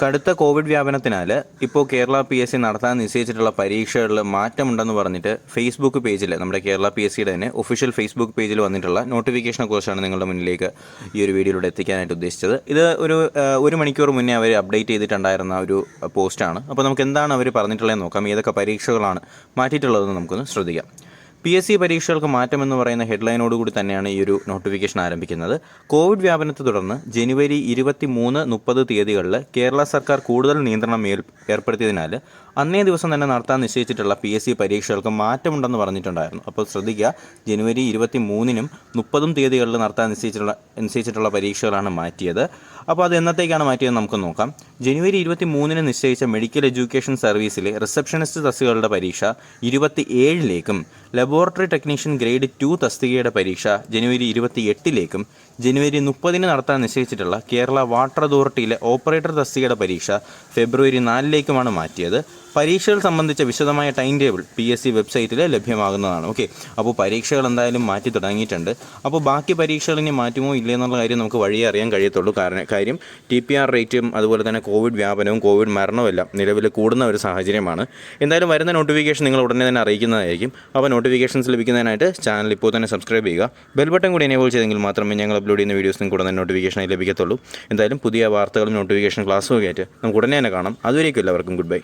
കടുത്ത കോവിഡ് വ്യാപനത്തിനാൽ ഇപ്പോൾ കേരള PSC നടത്താൻ നിശ്ചയിച്ചിട്ടുള്ള പരീക്ഷകളിൽ മാറ്റമുണ്ടെന്ന് പറഞ്ഞിട്ട് ഫേസ്ബുക്ക് പേജിൽ നമ്മുടെ കേരള PSCയുടെ തന്നെ ഒഫീഷ്യൽ ഫേസ്ബുക്ക് പേജിൽ വന്നിട്ടുള്ള നോട്ടിഫിക്കേഷനെ കുറിച്ചാണ് നിങ്ങളുടെ മുന്നിലേക്ക് ഈ ഒരു വീഡിയോയിലൂടെ എത്തിക്കാനായിട്ട് ഉദ്ദേശിച്ചത്. ഇത് ഒരു മണിക്കൂർ മുന്നേ അവർ അപ്ഡേറ്റ് ചെയ്തിട്ടുണ്ടായിരുന്ന ഒരു പോസ്റ്റാണ്. അപ്പോൾ നമുക്ക് എന്താണ് അവർ പറഞ്ഞിട്ടുള്ളതെന്ന് നോക്കാം. ഏതൊക്കെ പരീക്ഷകളാണ് മാറ്റിയിട്ടുള്ളതെന്ന് നമുക്കൊന്ന് ശ്രദ്ധിക്കാം. PSC പരീക്ഷകൾക്ക് മാറ്റമെന്ന് പറയുന്ന ഹെഡ്ലൈനോടുകൂടി തന്നെയാണ് ഈ ഒരു നോട്ടിഫിക്കേഷൻ ആരംഭിക്കുന്നത്. കോവിഡ് വ്യാപനത്തെ തുടർന്ന് ജനുവരി 23-30 തീയതികളിൽ കേരള സർക്കാർ കൂടുതൽ നിയന്ത്രണം ഏർപ്പെടുത്തിയതിനാൽ അന്നേ ദിവസം തന്നെ നടത്താൻ നിശ്ചയിച്ചിട്ടുള്ള PSC പരീക്ഷകൾക്ക് മാറ്റമുണ്ടെന്ന് പറഞ്ഞിട്ടുണ്ടായിരുന്നു. അപ്പോൾ ശ്രദ്ധിക്കുക, ജനുവരി 23-നും 30 തീയതികളിൽ നടത്താൻ നിശ്ചയിച്ചിട്ടുള്ള പരീക്ഷകളാണ് മാറ്റിയത്. അപ്പോൾ അത് എന്നത്തേക്കാണ് മാറ്റിയത് നമുക്ക് നോക്കാം. ജനുവരി 23-ന് നിശ്ചയിച്ച മെഡിക്കൽ എഡ്യൂക്കേഷൻ സർവീസിലെ റിസപ്ഷനിസ്റ്റ് തസ്തികകളുടെ പരീക്ഷ 27-ലേക്കും ലബോറട്ടറി ടെക്നീഷ്യൻ ഗ്രേഡ് 2 തസ്തികയുടെ പരീക്ഷ ജനുവരി 28-ലേക്കും ജനുവരി 30-ന് നടത്താൻ നിശ്ചയിച്ചിട്ടുള്ള കേരള വാട്ടർ അതോറിറ്റിയിലെ ഓപ്പറേറ്റർ തസ്തികയുടെ പരീക്ഷ ഫെബ്രുവരി 4-ലേക്കുമാണ് മാറ്റിയത്. പരീക്ഷകൾ സംബന്ധിച്ച വിശദമായ ടൈം ടേബിൾ PSC വെബ്സൈറ്റിൽ ലഭ്യമാകുന്നതാണ്. ഓക്കെ, അപ്പോൾ പരീക്ഷകൾ എന്തായാലും മാറ്റി തുടങ്ങിയിട്ടുണ്ട്. അപ്പോൾ ബാക്കി പരീക്ഷകൾ ഇനി മാറ്റുമോ ഇല്ലേ എന്നുള്ള കാര്യം നമുക്ക് വഴിയെ അറിയാൻ കഴിയത്തുള്ളൂ. കാര്യം TPR റേറ്റും അതുപോലെ തന്നെ കോവിഡ് വ്യാപനവും കോവിഡ് മരണവും എല്ലാം നിലവിൽ കൂടുന്ന ഒരു സാഹചര്യമാണ്. എന്തായാലും വരുന്ന നോട്ടിഫിക്കേഷൻ നിങ്ങൾ ഉടനെ തന്നെ അറിയിക്കുന്നതായിരിക്കും. അപ്പോൾ നോട്ടിഫിക്കേഷൻസ് ലഭിക്കുന്നതിനായിട്ട് ചാനൽ ഇപ്പോൾ തന്നെ സബ്സ്ക്രൈബ് ചെയ്യുക. ബെൽ ബട്ടൺ കൂടി എനേബിൾ ചെയ്തെങ്കിൽ മാത്രമേ ഞങ്ങൾ അപ്ലോഡ് ചെയ്യുന്ന വീഡിയോസ് നിങ്ങൾക്ക് ഉടനെ നോട്ടിഫിക്കേഷനായി ലഭിക്കത്തുള്ളൂ. എന്തായാലും പുതിയ വാർത്തകളും നോട്ടിഫിക്കേഷൻ ക്ലാസ്സും ഒക്കെ ആയിട്ട് നമുക്ക് ഉടനെ തന്നെ കാണാം. അതുവരേക്കും എല്ലാവർക്കും ഗുഡ് ബൈ.